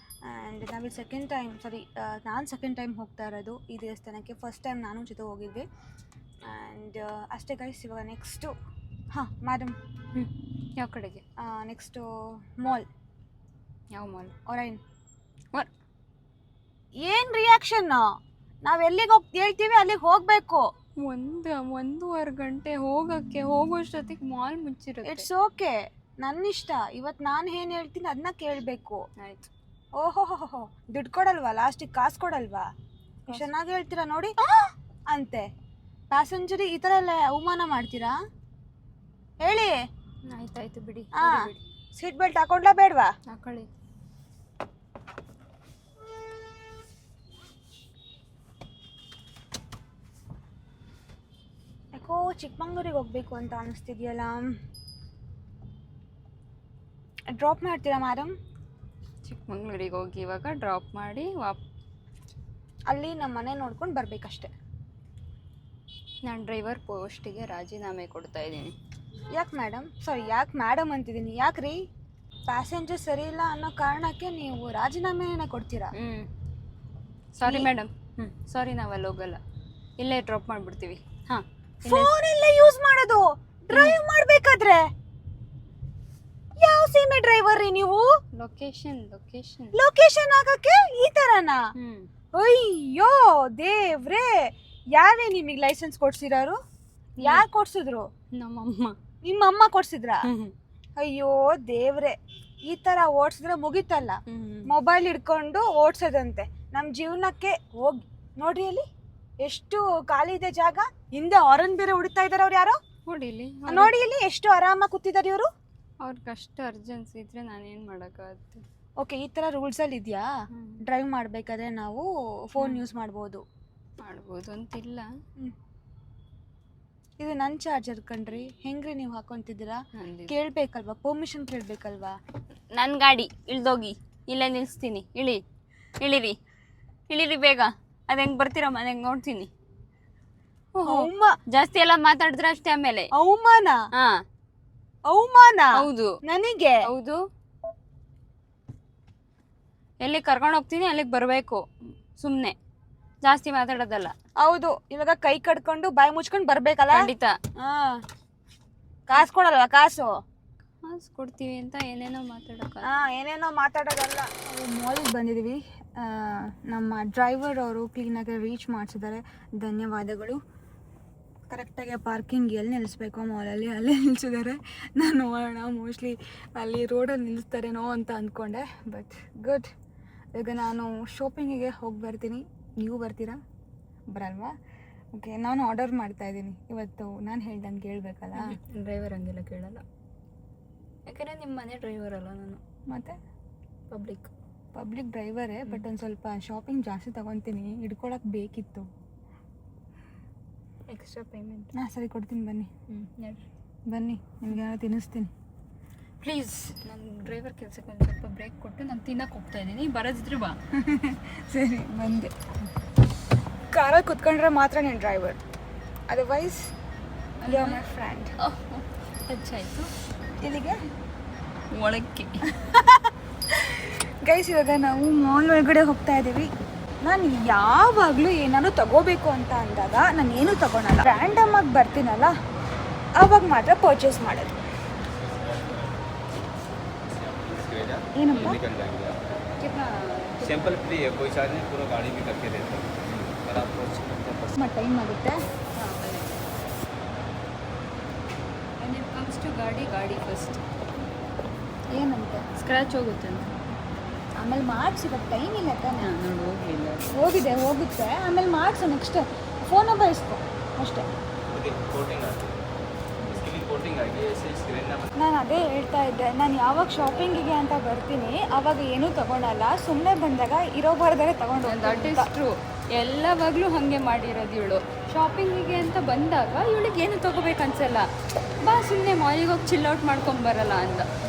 Speaker 1: ಆ್ಯಂಡ್ ನಾವಿಲ್ಲಿ ನಾನು ಸೆಕೆಂಡ್ ಟೈಮ್ ಹೋಗ್ತಾ ಇರೋದು ಈ ದೇವಸ್ಥಾನಕ್ಕೆ. ಫಸ್ಟ್ ಟೈಮ್ ನಾನು ಜೊತೆ ಹೋಗಿದ್ವಿ. ಆ್ಯಂಡ್ ಅಷ್ಟೇ ಗೈಸ್. ಇವಾಗ ನೆಕ್ಸ್ಟು ಮೇಡಮ್
Speaker 2: ಯಾವ ಕಡೆಗೆ?
Speaker 1: Next mall.
Speaker 2: ಯಾವ ಮಾಲ್?
Speaker 1: ಒರೈನ್. ಏನು ರಿಯಾಕ್ಷನ್ನು? ನಾವು ಎಲ್ಲಿಗೆ ಹೇಳ್ತೀವಿ ಅಲ್ಲಿಗೆ ಹೋಗಬೇಕು.
Speaker 2: 1.5 ಗಂಟೆ ಹೋಗೋಷ್ಟೊತ್ತಿಗೆ ಮಾಲ್ ಮುಚ್ಚಿರುತ್ತೆ.
Speaker 1: ಇಟ್ಸ್ ಓಕೆ, ನನ್ನ ಇಷ್ಟ. ಇವತ್ತು ನಾನು ಏನು ಹೇಳ್ತೀನಿ ಅದನ್ನ ಕೇಳಬೇಕು.
Speaker 2: ಆಯಿತು.
Speaker 1: ಓಹೋ, ದುಡ್ಡು ಕೊಡಲ್ವಾ? ಲಾಸ್ಟಿಗೆ ಕಾಸು ಕೊಡಲ್ವಾ? ಚೆನ್ನಾಗಿ ಹೇಳ್ತೀರಾ ನೋಡಿ ಅಂತೆ. ಪ್ಯಾಸೆಂಜರಿ ಈ ಥರ ಎಲ್ಲ ಅವಮಾನ ಮಾಡ್ತೀರಾ? ಹೇಳಿ.
Speaker 2: ಆಯ್ತಾಯ್ತು ಬಿಡಿ.
Speaker 1: ಸೀಟ್ ಬೆಲ್ಟ್ ಹಾಕೊಂಡ್ಲಾ ಬೇಡವಾ?
Speaker 2: ಹಾಕೊಳ್ಳಿ.
Speaker 1: ಯಾಕೋ ಚಿಕ್ಕಮಂಗ್ಳೂರಿಗೆ ಹೋಗ್ಬೇಕು ಅಂತ ಅನಿಸ್ತಿದೆಯಲ್ಲ. ಡ್ರಾಪ್ ಮಾಡ್ತೀರಾ ಮೇಡಮ್?
Speaker 2: ಚಿಕ್ಕಮಂಗ್ಳೂರಿಗೆ ಹೋಗಿ ಇವಾಗ ಡ್ರಾಪ್ ಮಾಡಿ
Speaker 1: ಅಲ್ಲಿ ನಮ್ಮ ಮನೆ ನೋಡ್ಕೊಂಡು ಬರಬೇಕಷ್ಟೆ.
Speaker 2: ನಾನು ಡ್ರೈವರ್ ಪೋಸ್ಟಿಗೆ ರಾಜೀನಾಮೆ ಕೊಡ್ತಾ ಇದ್ದೀನಿ.
Speaker 1: ಯಾಕೆ ಮೇಡಮ್? ಯಾಕೆ ಮೇಡಮ್ ಅಂತಿದ್ದೀನಿ? ಯಾಕೆ ರೀ? ಪ್ಯಾಸೆಂಜರ್ ಸರಿ ಇಲ್ಲ ಅನ್ನೋ ಕಾರಣಕ್ಕೆ ನೀವು ರಾಜೀನಾಮೆನೇ ಕೊಡ್ತೀರಾ?
Speaker 2: Sorry madam. ಸಾರಿ, ನಾವು ಅಲ್ಲಿ ಹೋಗಲ್ಲ, ಇಲ್ಲೇ ಡ್ರಾಪ್ ಮಾಡಿಬಿಡ್ತೀವಿ. ಹಾಂ,
Speaker 1: ಫೋನ್ ಎಲ್ಲ ಯೂಸ್ ಮಾಡೋದು ಡ್ರೈವ್ ಮಾಡಬೇಕಾದ್ರೆ? ಯಾವ ಸೀಮೆ ಡ್ರೈವರ್ ರೀ ನೀವು? ಲೊಕೇಶನ್ ಆಗಕ್ಕೆ ಈ ತರನಾ? ಅಯ್ಯೋ ದೇವ್ರೇ, ಯಾರೇ ನಿಮಗೆ ಲೈಸೆನ್ಸ್ ಕೊಡ್ಸಿರೋರು? ಯಾರು ಕೊಡ್ಸಿದ್ರು?
Speaker 2: ನಮ್ಮಮ್ಮ.
Speaker 1: ನಿಮ್ಮಮ್ಮ ಕೊಡ್ಸಿದ್ರಾ? ಅಯ್ಯೋ ದೇವ್ರೆ, ಈ ತರ ಓಡಿಸಿದ್ರೆ ಮುಗಿತಲ್ಲ. ಮೊಬೈಲ್ ಹಿಡ್ಕೊಂಡು ಓಡ್ಸೋದಂತೆ. ನಮ್ಮ ಜೀವನಕ್ಕೆ ಹೋಗಿ ನೋಡ್ರಿ, ಅಲ್ಲಿ ಎಷ್ಟು ಖಾಲಿ ಇದೆ ಜಾಗ. ಹಿಂದೆ ಹಾರನ್ ಬೇರೆ ಹೊಡಿತಾ ಇದಾರೆ. ಅವ್ರು ಯಾರೋ
Speaker 2: ಹೊಡಿಲಿ
Speaker 1: ನೋಡಿ, ಇಲ್ಲಿ ಎಷ್ಟು ಆರಾಮಾಗಿ ಕೂತಿದ್ದಾರೆ ಇವರು.
Speaker 2: ಅವ್ರಿಗೆ ಅಷ್ಟು ಅರ್ಜೆನ್ಸಿ ಇದ್ರೆ ನಾನೇನು ಮಾಡೋಕ್ಕಾಗುತ್ತೆ?
Speaker 1: ಓಕೆ, ಈ ಥರ ರೂಲ್ಸಲ್ಲಿ ಇದೆಯಾ? ಡ್ರೈವ್ ಮಾಡಬೇಕಾದ್ರೆ ನಾವು ಫೋನ್ ಯೂಸ್ ಮಾಡ್ಬೋದು
Speaker 2: ಅಂತಿಲ್ಲ.
Speaker 1: ಇದು ನನ್ನ ಚಾರ್ಜರ್ ಕಣ್ರಿ, ಹೆಂಗ್ರಿ ನೀವು ಹಾಕೊಂತಿದ್ದೀರಾ? ಕೇಳಬೇಕಲ್ವಾ? ಪರ್ಮಿಷನ್ ಕೇಳಬೇಕಲ್ವಾ?
Speaker 2: ನನ್ನ ಗಾಡಿ, ಇಳ್ದೋಗಿ, ಇಲ್ಲೇ ನಿಲ್ಲಿಸ್ತೀನಿ. ಇಳಿರಿ ಬೇಗ. ಅದು ಹೆಂಗೆ ಬರ್ತೀರಮ್ಮ, ಅದು ಹೆಂಗೆ ನೋಡ್ತೀನಿ. ಜಾಸ್ತಿ ಎಲ್ಲ ಮಾತಾಡಿದ್ರೆ ಅಷ್ಟೇ ಆಮೇಲೆ
Speaker 1: ಅವಮಾನ.
Speaker 2: ಹೌದು,
Speaker 1: ನನಗೆ
Speaker 2: ಹೌದು. ಎಲ್ಲಿ ಕರ್ಕೊಂಡು ಹೋಗ್ತೀನಿ ಅಲ್ಲಿಗೆ ಬರಬೇಕು, ಸುಮ್ಮನೆ ಜಾಸ್ತಿ ಮಾತಾಡೋದಲ್ಲ.
Speaker 1: ಹೌದು, ಇವಾಗ ಕೈ ಕಡ್ಕೊಂಡು ಬಾಯಿ ಮುಚ್ಕೊಂಡು ಬರ್ಬೇಕಲ್ಲ?
Speaker 2: ಖಂಡಿತ.
Speaker 1: ಕಾಸು ಕೊಡಲ್ವಾ? ಕಾಸು
Speaker 2: ಕೊಡ್ತೀವಿ ಅಂತ ಏನೇನೋ
Speaker 1: ಮಾತಾಡೋದಲ್ಲ. ಮಾಲಿಗೆ ಬಂದಿದ್ದೀವಿ. ನಮ್ಮ ಡ್ರೈವರ್ ಅವರು ಕ್ಲೀನಾಗಿ ರೀಚ್ ಮಾಡಿಸಿದ್ದಾರೆ, ಧನ್ಯವಾದಗಳು. ಕರೆಕ್ಟಾಗಿ ಪಾರ್ಕಿಂಗ್ ಎಲ್ಲಿ ನಿಲ್ಲಿಸ್ಬೇಕು ಮಾಲಲ್ಲಿ ಅಲ್ಲೇ ನಿಲ್ಲಿಸಿದ್ದಾರೆ. ನಾನು ನೋಡೋಣ, ಮೋಸ್ಟ್ಲಿ ಅಲ್ಲಿ ರೋಡಲ್ಲಿ ನಿಲ್ಲಿಸ್ತಾರೇನೋ ಅಂತ ಅಂದ್ಕೊಂಡೆ. But good. ಈಗ ನಾನು ಶಾಪಿಂಗಿಗೆ ಹೋಗಿ ಬರ್ತೀನಿ. ನೀವು ಬರ್ತೀರಾ? ಬರಲ್ವಾ? ಓಕೆ, ನಾನು ಆರ್ಡರ್ ಮಾಡ್ತಾಯಿದ್ದೀನಿ ಇವತ್ತು. ನಾನು ಹೇಳ್ದಂಗೆ ಕೇಳಬೇಕಲ್ಲ.
Speaker 2: ಡ್ರೈವರ್ ಹಂಗೆಲ್ಲ ಕೇಳಲ್ಲ, ಯಾಕಂದರೆ ನಿಮ್ಮ ಮನೆ ಡ್ರೈವರ್ ಅಲ್ಲ ನಾನು.
Speaker 1: ಮತ್ತು ಪಬ್ಲಿಕ್ ಡ್ರೈವರೇ, ಬಟ್ ಒಂದು ಸ್ವಲ್ಪ ಶಾಪಿಂಗ್ ಜಾಸ್ತಿ ತೊಗೊತೀನಿ, ಹಿಡ್ಕೊಳಕ್ಕೆ ಬೇಕಿತ್ತು.
Speaker 2: Extra payment?
Speaker 1: ಸರಿ ಕೊಡ್ತೀನಿ, ಬನ್ನಿ.
Speaker 2: ನೋಡಿರಿ,
Speaker 1: ಬನ್ನಿ, ನಿಮ್ಗೆ ಏನೋ ತಿನ್ನಿಸ್ತೀನಿ.
Speaker 2: ಪ್ಲೀಸ್. ನನ್ನ ಡ್ರೈವರ್ ಕೆಲಸಕ್ಕೆ ಒಂದು ಸ್ವಲ್ಪ ಬ್ರೇಕ್ ಕೊಟ್ಟು ನಾನು ತಿನ್ನಕ್ಕೆ ಹೋಗ್ತಾ ಇದ್ದೀನಿ, ಬರೋದಿದ್ರೆ ಬಾ.
Speaker 1: ಸರಿ, ಬಂದೆ. ಕಾರಲ್ಲಿ ಕುತ್ಕೊಂಡ್ರೆ ಮಾತ್ರ ನೀನು driver, otherwise you are my friend.
Speaker 2: ಹೆಚ್ಚಾಯಿತು.
Speaker 1: ಇಲ್ಲಿಗೆ
Speaker 2: ಒಳಕ್ಕೆ
Speaker 1: ಗೈಸ್, ಇವಾಗ ನಾವು ಮಾಲ್ ಒಳಗಡೆ ಹೋಗ್ತಾ ಇದ್ದೀವಿ. ನಾನು ಯಾವಾಗಲೂ ಏನಾದ್ರು ತಗೋಬೇಕು ಅಂತ ಅಂದಾಗ ನಾನು ಏನೂ ತಗೊಳಲ್ಲ. ರ್ಯಾಂಡಮ್ ಆಗಿ ಬರ್ತೀನಲ್ಲ, ಆವಾಗ ಮಾತ್ರ ಪರ್ಚೇಸ್ ಮಾಡೋದು. ಏನಪ್ಪ?
Speaker 3: सिंपल फ्री है, कोई चार्ज नहीं, पूरा गाड़ी भी करके देते हैं। और आपको
Speaker 1: ಟೈಮ್ ಆಗುತ್ತೆ.
Speaker 2: when it comes to ಗಾಡಿ ಫಸ್ಟ್.
Speaker 1: ಏನಂತೆ?
Speaker 2: ಸ್ಕ್ರ್ಯಾಚ್ ಹೋಗುತ್ತೆ ಅಂತ.
Speaker 1: ಆಮೇಲೆ ಮಾಡಿಸಿ, ಇವಾಗ ಟೈಮ್ ಇಲ್ಲ ತಾನೆ.
Speaker 2: ಹೋಗಲಿಲ್ಲ,
Speaker 1: ಹೋಗುತ್ತೆ. ಆಮೇಲೆ ಮಾಡಿಸು. ನೆಕ್ಸ್ಟ್ ಫೋನ್ ನಂಬರ್ ಇಸ್ಕೊ ಅಷ್ಟೇ.
Speaker 3: कोटिंग आती है, इसकी भी कोटिंग ಶಾಪಿಂಗ್ ಆಗಿ ಸ್ಕ್ರೀನ್
Speaker 1: ನಾನು ಅದೇ ಹೇಳ್ತಾ ಇದ್ದೆ, ನಾನು ಯಾವಾಗ ಶಾಪಿಂಗಿಗೆ ಅಂತ ಬರ್ತೀನಿ ಅವಾಗ ಏನೂ ತಗೊಳಲ್ಲ, ಸುಮ್ಮನೆ ಬಂದಾಗ ಇರೋಬಾರ್ದರೆ ತಗೊಂಡು
Speaker 2: ದಟ್ ಈಸ್ ಟ್ರೂ. ಎಲ್ಲವಾಗಲೂ ಹಾಗೆ ಮಾಡಿರೋದು ಇವಳು. ಶಾಪಿಂಗಿಗೆ ಅಂತ ಬಂದಾಗ ಇವಳಿಗೆ ಏನು ತೊಗೋಬೇಕು ಅನ್ಸಲ್ಲ, ಬಾ ಸುಮ್ಮನೆ ಮಾಲಿಗೆ ಹೋಗಿ ಚಿಲ್ಔಟ್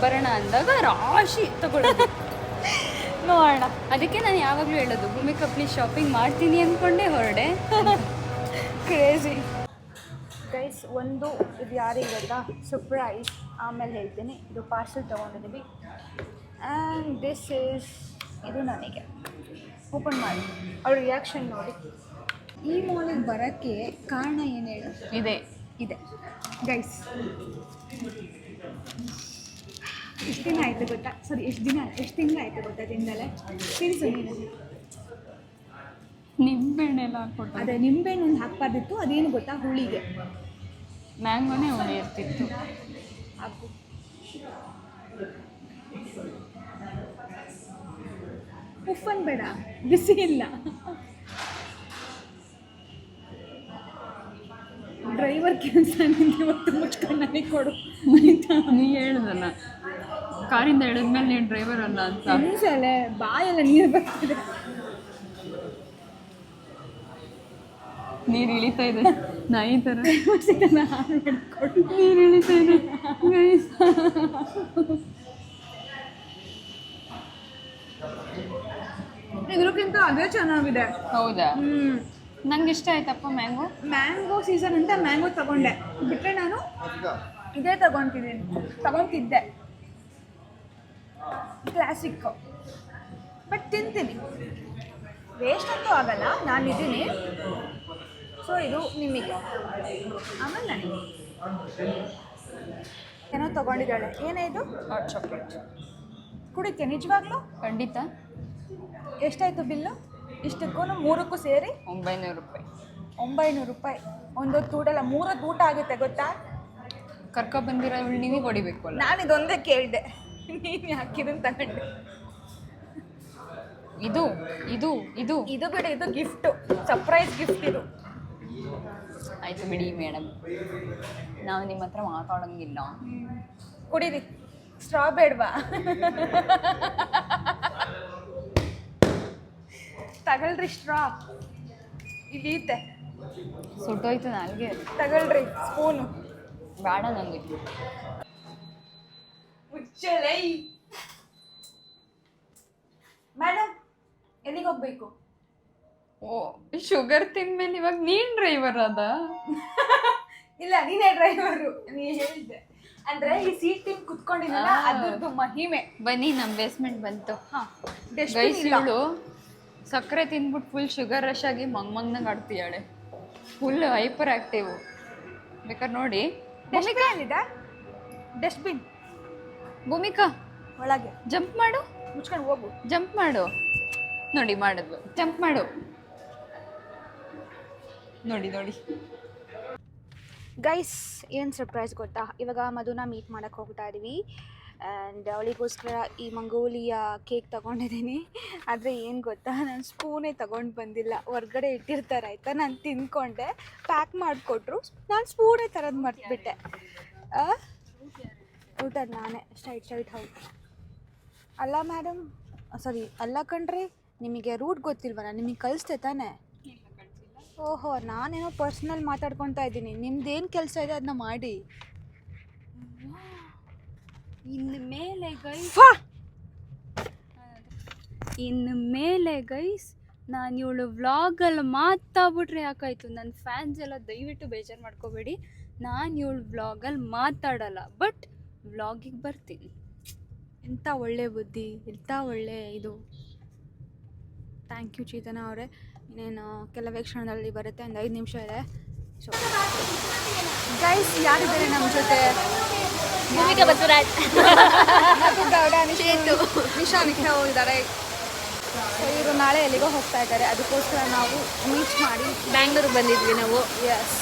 Speaker 2: ಬರೋಣ ಅಂದಾಗ ರಾಶಿ ತಗೊಳ್ಳೋದು.
Speaker 1: ನೋಡೋಣ.
Speaker 2: ಅದಕ್ಕೆ ನಾನು ಯಾವಾಗಲೂ ಹೇಳೋದು, ಭೂಮಿಕಾ ಪ್ಲೀಸ್ ಶಾಪಿಂಗ್ ಮಾಡ್ತೀನಿ ಅಂದ್ಕೊಂಡೇ ಹೊರಡೆ.
Speaker 1: Crazy guys. ಒಂದು ಇದು ಯಾರಿಗೆ ಗೊತ್ತಾ, ಸರ್ಪ್ರೈಸ್, ಆಮೇಲೆ ಹೇಳ್ತೀನಿ. ಇದು ಪಾರ್ಸೆಲ್ ತೊಗೊಂಡಿದ್ದೀವಿ ಆ್ಯಂಡ್ ದಿಸ್ ಈಸ್, ಇದು ನನಗೆ. ಓಪನ್ ಮಾಡಿ, ಅವ್ರ ರಿಯಾಕ್ಷನ್ ನೋಡಿ. ಈ ಮಾಲಿಗೆ ಬರೋಕ್ಕೆ ಕಾರಣ ಏನು ಹೇಳು? ಇದೆ ಗೈಸ್. ಎಷ್ಟು ದಿನ ಆಯಿತು ಗೊತ್ತಾ, ಎಷ್ಟು ತಿಂಗಳು ಆಯಿತು ಗೊತ್ತಾ ತಿಂದಲೇ ತಿನ್ಸು ನೀನು.
Speaker 2: ನಿಂಬೆಹಣ್ಣೆಲ್ಲ ಹಾಕ್ಕೊಟ್ಟು
Speaker 1: ಅದೇ ನಿಂಬೆಹಣ್ಣು ಒಂದು ಹಾಕ್ಬಾರ್ದಿತ್ತು, ಅದೇನು ಗೊತ್ತಾ, ಹುಳಿಗೆ
Speaker 2: ಮ್ಯಾಂಗೋನೇ ಹುಳಿ ಇರ್ತಿತ್ತು.
Speaker 1: ಹಾಕು. ಉಪ್ಪನ್ ಬೇಡ, ಬಿಸಿ ಇಲ್ಲ. ಡ್ರೈವರ್ ಕೆಲಸ ಇವತ್ತು ಮುಚ್ಕೊಂಡು ನನಗೆ ಕೊಡು ಆಯ್ತಾ?
Speaker 2: ನೀ ಹೇಳ್ದಲ್ಲ, ಕಾರಿಂದ ಹೇಳಿದ್ಮೇಲೆ ನೀನು ಡ್ರೈವರ್ ಅಲ್ಲ ಅಂತ.
Speaker 1: ಅನ್ಸಲೆ ಬಾಯೆಲ್ಲ ನೀರು ಬರ್ತಿದೆ.
Speaker 2: ನೀರು ಇಳಿತಾ ಇದೆ ನಾಯಿ ಥರ.
Speaker 1: ಕೊಡು.
Speaker 2: ನೀರು ಇಳಿತಾ ಇದೆ.
Speaker 1: ಇದ್ರಕ್ಕಿಂತ ಅದೇ ಚೆನ್ನಾಗಿದೆ.
Speaker 2: ಹೌದಾ? ನಂಗೆ ಇಷ್ಟ ಆಯ್ತಪ್ಪ ಮ್ಯಾಂಗೋ.
Speaker 1: ಮ್ಯಾಂಗೋ ಸೀಸನ್ ಅಂತ ಮ್ಯಾಂಗೋ ತಗೊಂಡೆ, ಬಿಟ್ಟರೆ ನಾನು ಇದೇ ತಗೊತಿದ್ದೆ ಕ್ಲಾಸಿಕ್ಕು. ಬಟ್ ತಿಂತೀನಿ, ವೇಸ್ಟ್ ಅಂತೂ ಆಗಲ್ಲ, ನಾನಿದ್ದೀನಿ. ಸೊ ಇದು ನಿಮಗೆ, ಆಮೇಲೆ ನನಗೆ. ಏನೋ ತೊಗೊಂಡಿದ್ದಾಳೆ, ಏನೇ ಇದು?
Speaker 2: Hot chocolate.
Speaker 1: ಕುಡಿತೆ ನಿಜವಾಗ್ಲೂ?
Speaker 2: ಖಂಡಿತ.
Speaker 1: ಎಷ್ಟಾಯಿತು ಬಿಲ್ಲು ಇಷ್ಟಕ್ಕೂ ಮೂರಕ್ಕೂ ಸೇರಿ?
Speaker 2: 900 ರೂಪಾಯಿ.
Speaker 1: 900 ರೂಪಾಯಿ. ಒಂದೊತ್ತು ಊಟ ಅಲ್ಲ, 3 ಹೊತ್ತು ಊಟ ಆಗುತ್ತೆ ಗೊತ್ತಾ?
Speaker 2: ಕರ್ಕೊಬಂದಿರೋ ನೀವೇ ಹೊಡಿಬೇಕು ಅಲ್ಲ.
Speaker 1: ನಾನು ಇದೊಂದೇ ಕೇಳಿದೆ, ನೀನು ಯಾಕಿದನ್ನು ತಗೊಂಡೆ?
Speaker 2: ಇದು ಇದು ಇದು
Speaker 1: ಇದು ಬಿಡಿ, ಇದು ಗಿಫ್ಟು, ಸರ್ಪ್ರೈಸ್ ಗಿಫ್ಟ್ ಇದು.
Speaker 2: ಆಯಿತು ಬಿಡಿ ಮೇಡಮ್, ನಾವು ನಿಮ್ಮ ಹತ್ರ ಮಾತಾಡೋಂಗಿಲ್ಲ.
Speaker 1: ಕುಡೀರಿ. ಸ್ಟ್ರಾ ಬೇಡವಾ? ತಗೊಳ್ರಿ ಸ್ಟ್ರಾ, ಇಲ್ಲೀತೆ.
Speaker 2: ಸುಟ್ಟೋಯ್ತು ನಾಲ್ಗೆ.
Speaker 1: ತಗೊಳ್ರಿ ಸ್ಪೂನು.
Speaker 2: ಬೇಡ ನನಗೆ.
Speaker 1: ಮುಚ್ಚಲೈ ಮೇಡಮ್, ಎಲ್ಲಿಗೆ ಹೋಗ್ಬೇಕು?
Speaker 2: ಓ, ಶುಗರ್ ತಿಂದ್ಮೇಲೆ ಇವಾಗ ನೀನು ಡ್ರೈವರ್ ಅದ?
Speaker 1: ಇಲ್ಲ, ನೀನೇ ಡ್ರೈವರು. ನೀ ಹೇಳಿದ್ದೆ ಅಂದ್ರೆ ಈ ಸೀಟ್ ತಿಂದು ಕುತ್ಕೊಂಡಿದ್ದಲ್ಲ, ಅದ್ರದ್ದು ಮಹಿಮೆ.
Speaker 2: ಬನ್ನಿ, ನಮ್ಮ ಬೇಸ್ಮೆಂಟ್ ಬಂತು.
Speaker 1: ಹಾಂ,
Speaker 2: ಗೈಸ್, ಇವಳು ಸಕ್ಕರೆ ತಿಂದ್ಬಿಟ್ಟು ಫುಲ್ ಶುಗರ್ ರಶ್ ಆಗಿ ಮಂಗ್ನಂಗೆ ಆಡ್ತೀಯಾಳೆ. Full hyper active. ಬೇಕಾದ್ರೆ ನೋಡಿ.
Speaker 1: ಡಸ್ಟ್ಬಿನ್, ಡಸ್ಟ್ಬಿನ್
Speaker 2: ಭೂಮಿಕಾ
Speaker 1: ಒಳಗೆ.
Speaker 2: ಜಂಪ್ ಮಾಡು,
Speaker 1: ಮುಚ್ಕೊಂಡು ಹೋಗು.
Speaker 2: ಜಂಪ್ ಮಾಡು. ನೋಡಿ ಮಾಡಿದ್ಲು, ಜಂಪ್ ಮಾಡು. ನೋಡಿ ನೋಡಿ
Speaker 1: ಗೈಸ್, ಏನು ಸರ್ಪ್ರೈಸ್ ಗೊತ್ತಾ? ಇವಾಗ ಮಧುನ ಮೀಟ್ ಮಾಡೋಕ್ಕೆ ಹೋಗ್ತಾ ಇದ್ದೀವಿ ಆ್ಯಂಡ್ ಅವಳಿಗೋಸ್ಕರ ಈ ಮಂಗೋಲಿಯಾ ಕೇಕ್ ತೊಗೊಂಡಿದ್ದೀನಿ. ಆದರೆ ಏನು ಗೊತ್ತಾ, ನಾನು ಸ್ಪೂನೇ ತೊಗೊಂಡು ಬಂದಿಲ್ಲ, ಹೊರ್ಗಡೆ ಇಟ್ಟಿರ್ತಾರೆ ಆಯಿತಾ. ನಾನು ತಿಂದ್ಕೊಂಡೆ, ಪ್ಯಾಕ್ ಮಾಡಿಕೊಟ್ರು, ನಾನು ಸ್ಪೂನೇ ತರೋದು ಮರ್ತ್ಬಿಟ್ಟೆ. ಊಟ ನಾನೇ ಸ್ಟ್ರೈಟ್ ಹೌದು. ಅಲ್ಲ ಮೇಡಮ್, ಸಾರಿ ಅಲ್ಲ ಕಣ್ರಿ, ನಿಮಗೆ ರೂಟ್ ಗೊತ್ತಿಲ್ವಲ್ಲ, ನಿಮಗೆ ಕಳಿಸ್ತೆ ತಾನೇ? ಓಹೋ, ನಾನೇನೋ ಪರ್ಸ್ನಲ್ ಮಾತಾಡ್ಕೊತಾ ಇದ್ದೀನಿ. ನಿಮ್ದೇನು ಕೆಲಸ ಇದೆ ಅದನ್ನ ಮಾಡಿ.
Speaker 2: ಇನ್ನು ಮೇಲೆ ಗೈಸ್ ನಾನು ಇವಳು ವ್ಲಾಗಲ್ಲಿ ಮಾತಾಡ್ಬಿಟ್ರೆ ಯಾಕಾಯಿತು? ನನ್ನ ಫ್ಯಾನ್ಸ್ ಎಲ್ಲ ದಯವಿಟ್ಟು ಬೇಜಾರು ಮಾಡ್ಕೋಬೇಡಿ. ನಾನು ಇವಳು ವ್ಲಾಗಲ್ಲಿ ಮಾತಾಡಲ್ಲ, ಬಟ್ ವ್ಲಾಗಿಗೆ ಬರ್ತೀನಿ.
Speaker 1: ಎಂಥ ಒಳ್ಳೆ ಬುದ್ಧಿ, ಎಂಥ ಒಳ್ಳೆ ಇದು. ಥ್ಯಾಂಕ್ ಯು ಚೇತನ ಅವರೇ. ಇನ್ನೇನು ಕೆಲವೇ ಕ್ಷಣದಲ್ಲಿ ಬರುತ್ತೆ, ಒಂದು 5 ನಿಮಿಷ ಇದೆ. ಸೊ ಗೈಸ್, ಯಾರಿದ್ದಾರೆ ನಮ್ಮ ಜೊತೆ?
Speaker 4: ಭೂಮಿಕಾ ಬಸವರಾಜ್,
Speaker 1: ನಿಶಾ ನಿಖಿಲ ಹೋಗಿದ್ದಾರೆ. ಸೊ ಇವರು ನಾಳೆ ಎಲ್ಲಿಗೋ ಹೋಗ್ತಾ ಇದ್ದಾರೆ, ಅದಕ್ಕೋಸ್ಕರ ನಾವು ಮೀಟ್ ಮಾಡಿ
Speaker 4: ಬ್ಯಾಂಗ್ಳೂರಿಗೆ ಬಂದಿದ್ವಿ ನಾವು.
Speaker 1: ಎಸ್,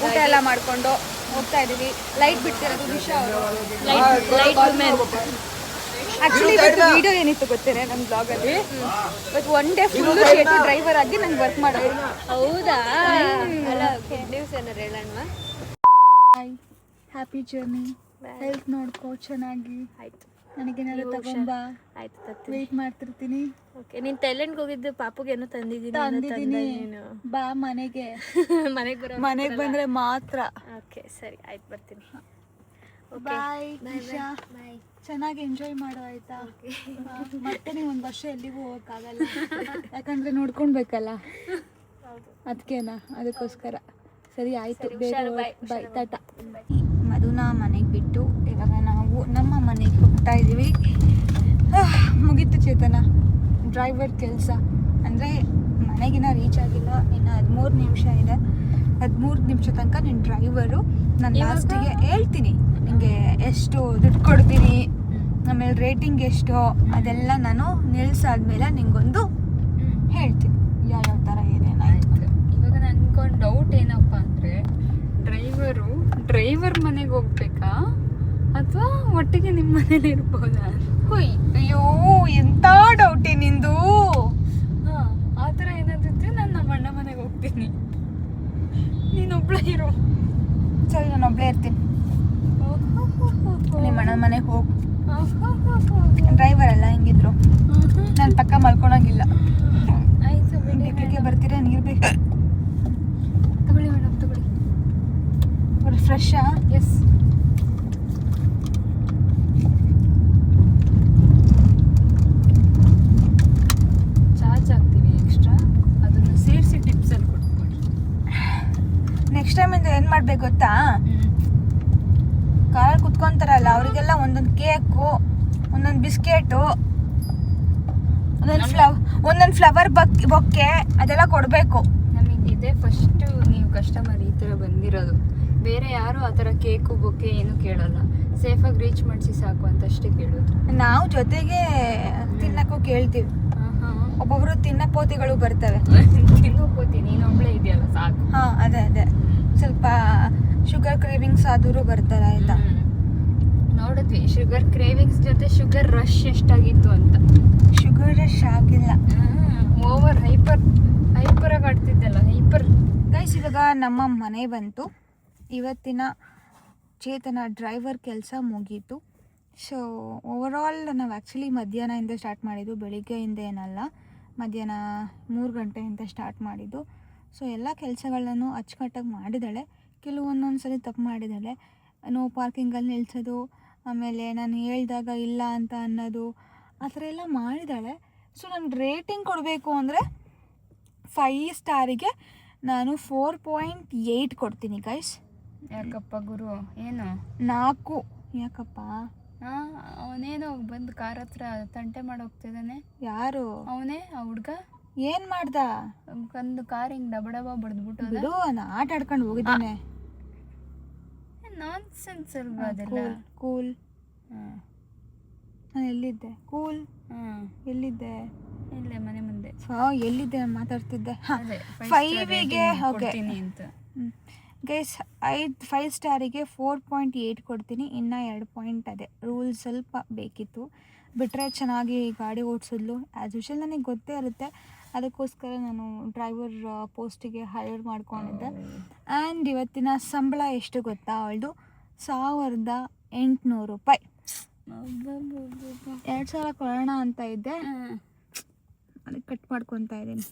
Speaker 1: ಊಟ ಎಲ್ಲ ಮಾಡಿಕೊಂಡು ಹೋಗ್ತಾ ಇದ್ದೀವಿ. ಲೈಟ್ ಬಿಡ್ತಿರೋದು ನಿಶಾ ಅವರು.
Speaker 4: Light women.
Speaker 1: ಆ್ಯಕ್ಚುಲಿ ಇವತ್ತು ವೀಡಿಯೋ ಏನಿತ್ತು ಗೊತ್ತೇನೆ ನನ್ನ ಬ್ಲಾಗಲ್ಲಿ? ಇವತ್ತು one day full Chethu driver ಆಗಿ ನಂಗೆ ವರ್ಕ್ ಮಾಡೋದು.
Speaker 4: ಹೌದಾ? ಅಲ್ಲ, ಗುಡ್ ನ್ಯೂಸ್ ಏನಾರು ಹೇಳಣ್ಣ.
Speaker 1: ಹ್ಯಾಪಿ ಜರ್ನಿ, ಹೆಲ್ತ್ ನೋಡ್ಕೋ ಚೆನ್ನಾಗಿ.
Speaker 4: ಆಯ್ತು.
Speaker 1: ನನಗೇನಾದ್ರು
Speaker 4: ನೀವು
Speaker 1: ತಗೊಂಬಾ,
Speaker 4: ಆಯ್ತು ತರ್ತೀನಿ.
Speaker 1: ವೆಯ್ಟ್ ಮಾಡ್ತಿರ್ತೀನಿ.
Speaker 4: ಓಕೆ, ನೀನು ಥೈಲ್ಯಾಂಡ್ಗೆ ಹೋಗಿದ್ದು ಪಾಪುಗೇನೋ ತಂದಿದ್ದೀನಿ ನೀನು.
Speaker 1: ಬಾ ಮನೆಗೆ.
Speaker 4: ಮನೆಗೆ
Speaker 1: ಬಂದ್ರೆ ಮಾತ್ರ.
Speaker 4: ಓಕೆ ಸರಿ ಆಯ್ತು, ಬರ್ತೀನಿ.
Speaker 1: ಬಾಯ್
Speaker 4: ಬಾಯ್
Speaker 1: ಇಶಾ,
Speaker 4: ಬಾಯ್.
Speaker 1: ಚೆನ್ನಾಗಿ ಎಂಜಾಯ್ ಮಾಡು ಆಯ್ತಾ. ಮತ್ತೆ ನೀವು ಒಂದು ವರ್ಷ ಎಲ್ಲಿಗೂ ಹೋಗೋಕ್ಕಾಗಲ್ಲ, ಯಾಕಂದ್ರೆ ನೋಡ್ಕೊಳ್ಬೇಕಲ್ಲ, ಅದಕ್ಕೇನಾ, ಅದಕ್ಕೋಸ್ಕರ. ಸರಿ ಆಯ್ತು, ಬಾಯ್, ಟಾಟಾ. ಮಧುನ ಮನೆಗೆ ಬಿಟ್ಟು ಇವಾಗ ನಾವು ನಮ್ಮ ಮನೆಗೆ ಹೋಗ್ತಾ ಇದ್ದೀವಿ. ಮುಗೀತು ಚೇತನ ಡ್ರೈವರ್ ಕೆಲಸ. ಅಂದರೆ ಮನೆಗಿನ ರೀಚ್ ಆಗಿಲ್ಲ, ಇನ್ನು 13 ನಿಮಿಷ ಇದೆ. 13 ನಿಮಿಷ ತನಕ ನೀನು ಡ್ರೈವರು. ನಾನು ಲಾಸ್ಟಿಗೆ ಹೇಳ್ತೀನಿ ನಿಮಗೆ ಎಷ್ಟು ದುಡ್ಡು ಕೊಡ್ತೀನಿ, ಆಮೇಲೆ ರೇಟಿಂಗ್ ಎಷ್ಟು, ಅದೆಲ್ಲ ನಾನು ನಿಲ್ಸಾದ್ಮೇಲೆ ನಿಂಗೊಂದು ಹೇಳ್ತೀನಿ ಯಾವ್ಯಾವ ಥರ ಏನೇನಾಯ್ತು.
Speaker 2: ಇವಾಗ ನನಗೊಂದು ಡೌಟ್ ಏನಪ್ಪ ಅಂದರೆ, ಡ್ರೈವರ್ ಮನೆಗೆ ಹೋಗ್ಬೇಕಾ ಅಥವಾ ಒಟ್ಟಿಗೆ ನಿಮ್ಮ ಮನೇಲಿ ಇರ್ಬೋದಾ?
Speaker 1: ಅಯ್ಯೋ ಎಂಥ ಡೌಟೇ ನಿಂದು.
Speaker 2: ಹಾಂ, ಆ ಥರ ಏನಾದರೂ ಇದ್ದರೆ ನಾನು ನಮ್ಮ ಅಣ್ಣ ಮನೆಗೆ ಹೋಗ್ತೀನಿ, ನೀನೊಬ್ಳೇ ಇರೋ.
Speaker 1: ಸರಿ, ನಾನು ಒಬ್ಳೇ ಇರ್ತೀನಿ. ನಿಮ್ಮ ಅಣ್ಣನ ಮನೆಗೆ ಹೋಗು. ಡ್ರೈವರ್ ಅಲ್ಲ ಹೆಂಗಿದ್ರು, ನಾನು ಪಕ್ಕ ಮಲ್ಕೊಳಂಗಿಲ್ಲ.
Speaker 2: ಆಯ್ತು ಬಿಡಿ.
Speaker 1: ಬೇಕಾಗೆ ಬರ್ತೀರಾ ನೀರು ಬೇಕು?
Speaker 2: ತಗೊಳ್ಳಿ ಮೇಡಮ್, ತಗೊಳ್ಳಿ.
Speaker 1: ಫ್ರೆಶಾ?
Speaker 2: ಎಸ್. ಚಾರ್ಜ್ ಆಗ್ತೀವಿ ಎಕ್ಸ್ಟ್ರಾ, ಅದನ್ನು ಸೇರಿಸಿ ಟಿಪ್ಸಲ್ಲಿ ಕೊಟ್ಬಿಡಿ.
Speaker 1: ನೆಕ್ಸ್ಟ್ ಟೈಮಿಂದ ಏನು ಮಾಡ್ಬೇಕು ಗೊತ್ತಾ, ಕಾರಲ್ಲಿ ಕುತ್ಕೊಂತಾರಲ್ಲ ಅವರಿಗೆಲ್ಲ ಒಂದೊಂದು ಕೇಕು, ಒಂದೊಂದು ಬಿಸ್ಕೆಟು, ಒಂದೊಂದು ಫ್ಲವರ್ ಬೊಕ್ಕೆ ಅದೆಲ್ಲ ಕೊಡಬೇಕು.
Speaker 2: ನಮಗಿದೆ ಫಸ್ಟು ನೀವು ಕಸ್ಟಮರ್ ಈ ಥರ ಬಂದಿರೋದು. ಬೇರೆ ಯಾರು ಆ ಥರ ಕೇಕು ಬೊಕ್ಕೆ ಏನು ಕೇಳಲ್ಲ, ಸೇಫಾಗಿ ರೀಚ್ ಮಾಡಿಸಿ ಸಾಕು ಅಂತ ಅಷ್ಟೇ ಕೇಳೋದು.
Speaker 1: ನಾವು ಜೊತೆಗೆ ತಿನ್ನಕ್ಕೂ ಕೇಳ್ತೀವಿ. ಒಬ್ಬೊಬ್ರು ತಿನ್ನಪೋತಿಗಳು ಬರ್ತವೆ.
Speaker 2: ತಿನ್ನೋಕೋತಿ ನೀನೊಬ್ಳೇ ಇದೆಯಲ್ಲ ಸಾಕು.
Speaker 1: ಹಾಂ, ಅದೇ ಸ್ವಲ್ಪ ಶುಗರ್ ಕ್ರೇವಿಂಗ್ಸ್ ಆದರೂ ಬರ್ತಾರೆ ಆಯ್ತಾ.
Speaker 2: ನೋಡಿದ್ವಿ ಶುಗರ್ ಕ್ರೇವಿಂಗ್ಸ್ ಜೊತೆ ಶುಗರ್ ರಶ್ ಎಷ್ಟಾಗಿತ್ತು ಅಂತ.
Speaker 1: ಶುಗರ್ ರಶ್ ಆಗಿಲ್ಲ,
Speaker 2: ಓವರ್ ಹೈಪರಾಗಿ ಆಡ್ತಿದ್ದಲ್ಲ, ಹೈಪರ್.
Speaker 1: ಗೈಸ್ ಇವಾಗ ನಮ್ಮ ಮನೆ ಬಂತು. ಇವತ್ತಿನ ಚೇತನ ಡ್ರೈವರ್ ಕೆಲಸ ಮುಗೀತು. ಸೊ ಓವರಾಲ್ ನಾವು ಆ್ಯಕ್ಚುಲಿ ಮಧ್ಯಾಹ್ನದಿಂದ ಸ್ಟಾರ್ಟ್ ಮಾಡಿದ್ದು, ಬೆಳಿಗ್ಗೆಯಿಂದ ಏನಲ್ಲ, ಮಧ್ಯಾಹ್ನ 3 ಗಂಟೆಯಿಂದ ಸ್ಟಾರ್ಟ್ ಮಾಡಿದ್ದು. ಸೊ ಎಲ್ಲ ಕೆಲಸಗಳನ್ನು ಅಚ್ಚುಕಟ್ಟಾಗಿ ಮಾಡಿದ್ದಾಳೆ. ಕೆಲವೊಂದೊಂದು ಸರಿ ತಪ್ಪು ಮಾಡಿದ್ದಾಳೆ. ನೋ ಪಾರ್ಕಿಂಗಲ್ಲಿ ನಿಲ್ಸೋದು, ಆಮೇಲೆ ನಾನು ಹೇಳ್ದಾಗ ಇಲ್ಲ ಅಂತ ಅನ್ನೋದು, ಆ ಥರ ಎಲ್ಲ ಮಾಡಿದ್ದಾಳೆ. ಸೊ ನಾನು ರೇಟಿಂಗ್ ಕೊಡಬೇಕು ಅಂದರೆ 5 ಸ್ಟಾರಿಗೆ ನಾನು 4.8 ಕೊಡ್ತೀನಿ ಗೈಸ್.
Speaker 2: ಯಾಕಪ್ಪ ಗುರು, ಏನು
Speaker 1: 4? ಯಾಕಪ್ಪ?
Speaker 2: ಅವನೇನೋ ಬಂದು ಕಾರ್ ಹತ್ರ ತಂಟೆ ಮಾಡೋಗ್ತಿದ್ದಾನೆ.
Speaker 1: ಯಾರು
Speaker 2: ಅವನೇ? ಆ ಹುಡ್ಗ
Speaker 1: ಏನು ಮಾಡ್ದ?
Speaker 2: ಒಂದು ಕಾರ್ ಹಿಂಗೆ ಡಬ ಬಡ್ದ್ಬಿಟ್ಟು
Speaker 1: ಬಿಡು, ನಾನು ಆಟ ಆಡ್ಕೊಂಡು ಹೋಗಿದ್ದಾನೆ.
Speaker 2: ನಾನ್ ಸೆನ್ಸ್ ಅಲ್ವಾ ಅದೆಲ್ಲ.
Speaker 1: ಕೂಲ್. ನಾನು ಎಲ್ಲಿದ್ದೆ? ಕೂಲ್. ಎಲ್ಲಿದ್ದೆ?
Speaker 2: ಇಲ್ಲೇ ಮನೆ ಮುಂದೆ.
Speaker 1: ಎಲ್ಲಿದ್ದೆ? ನಾನು ಮಾತಾಡ್ತಿದ್ದೆ.
Speaker 2: 5ಗೆ
Speaker 1: ಓಕೆ
Speaker 2: ಅಂತ
Speaker 1: ಗೈಸ್. 5 ಸ್ಟಾರಿಗೆ 4.8 ಕೊಡ್ತೀನಿ. ಇನ್ನು 2 ಪಾಯಿಂಟ್ ಅದೇ ರೂಲ್ ಸ್ವಲ್ಪ ಬೇಕಿತ್ತು, ಬಿಟ್ಟರೆ ಚೆನ್ನಾಗಿ ಗಾಡಿ ಓಡಿಸಿದ್ಲು. ಆ್ಯಸ್ ಯೂಶುವಲ್ ನನಗೆ ಗೊತ್ತೇ ಇರುತ್ತೆ, ಅದಕ್ಕೋಸ್ಕರ ನಾನು ಡ್ರೈವರ್ ಪೋಸ್ಟಿಗೆ ಹೈರ್ ಮಾಡ್ಕೊಂಡಿದ್ದೆ. ಆ್ಯಂಡ್ ಇವತ್ತಿನ ಸಂಬಳ ಎಷ್ಟು ಗೊತ್ತಾ ಅವಳದು? 1800 ರೂಪಾಯಿ. 2000 ಕೊಡೋಣ ಅಂತ ಇದ್ದೆ, ಅದಕ್ಕೆ ಕಟ್ ಮಾಡ್ಕೊತಾ ಇದ್ದೀನಿ.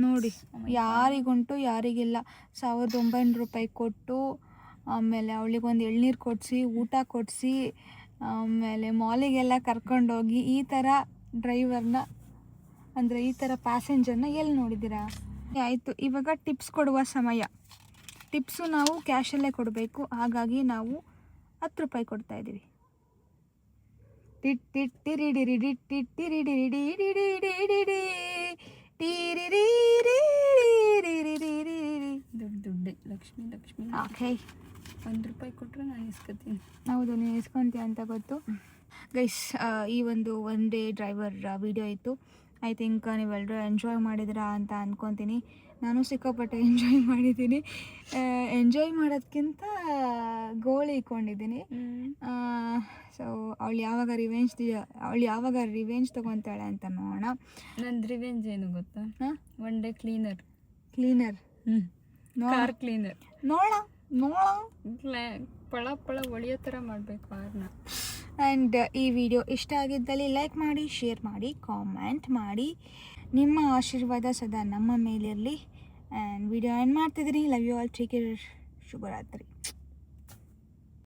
Speaker 1: ನೋಡಿ, ಯಾರಿಗುಂಟು ಯಾರಿಗಿಲ್ಲ. 1900 ರೂಪಾಯಿ ಕೊಟ್ಟು, ಆಮೇಲೆ ಅವಳಿಗೊಂದು ಎಳ್ನೀರು ಕೊಡಿಸಿ, ಊಟ ಕೊಡಿಸಿ, ಆಮೇಲೆ ಮಾಲಿಗೆಲ್ಲ ಕರ್ಕೊಂಡೋಗಿ, ಈ ಥರ ಡ್ರೈವರ್ನ ಅಂದರೆ ಈ ಥರ ಪ್ಯಾಸೆಂಜರ್ನ ಎಲ್ಲಿ ನೋಡಿದ್ದೀರಾ? ಆಯಿತು, ಇವಾಗ ಟಿಪ್ಸ್ ಕೊಡುವ ಸಮಯ. ಟಿಪ್ಸು ನಾವು ಕ್ಯಾಶಲ್ಲೇ ಕೊಡಬೇಕು, ಹಾಗಾಗಿ ನಾವು 10 ರೂಪಾಯಿ ಕೊಡ್ತಾಯಿದ್ದೀವಿ.
Speaker 2: ದುಡ್ಡು ಲಕ್ಷ್ಮಿ
Speaker 1: ಓಕೆ,
Speaker 2: 1 ರೂಪಾಯಿ ಕೊಟ್ಟರೆ ನಾನು ಇಸ್ಕೊತೀನಿ.
Speaker 1: ಹೌದು, ನೀನು ಇಸ್ಕೊತೀಯ ಅಂತ ಗೊತ್ತು. ಗೈಸ್, ಈ ಒಂದು ಒನ್ ಡೇ ಡ್ರೈವರ್ ವಿಡಿಯೋ ಇತ್ತು. ಐ ಥಿಂಕ್ ನೀವೆಲ್ಲರೂ ಎಂಜಾಯ್ ಮಾಡಿದಿರಾ ಅಂತ ಅಂದ್ಕೊತೀನಿ. ನಾನು ಸಿಕ್ಕಾಪಟ್ಟೆ ಎಂಜಾಯ್ ಮಾಡಿದ್ದೀನಿ. ಎಂಜಾಯ್ ಮಾಡೋದಕ್ಕಿಂತ ಗೋಳಿ ಇಟ್ಕೊಂಡಿದ್ದೀನಿ. ಸೊ ಅವಳು ಯಾವಾಗ ರಿವೆಂಜ್ ತೊಗೊತಾಳೆ ಅಂತ ನೋಡೋಣ.
Speaker 2: ನನ್ನ ರಿವೆಂಜ್ ಏನು ಗೊತ್ತಾ? One day cleaner.
Speaker 1: Car cleaner
Speaker 2: cleaner
Speaker 1: ನೋಡೋಣ.
Speaker 2: ಪಳ ಪಳ ಹೊಳಿಯೋ ಥರ ಮಾಡಬೇಕು ಆರನ್ನ.
Speaker 1: ಆ್ಯಂಡ್ ಈ ವಿಡಿಯೋ ಇಷ್ಟ ಆಗಿದ್ದಲ್ಲಿ ಲೈಕ್ ಮಾಡಿ, ಶೇರ್ ಮಾಡಿ, ಕಾಮೆಂಟ್ ಮಾಡಿ. ನಿಮ್ಮ ಆಶೀರ್ವಾದ ಸದಾ ನಮ್ಮ ಮೇಲಿರಲಿ. ಆ್ಯಂಡ್ ವಿಡಿಯೋ ಎಂಡ್ ಮಾಡ್ತಿದ್ದೀನಿ. Love you all. Take care. ಶುಭರಾತ್ರಿ.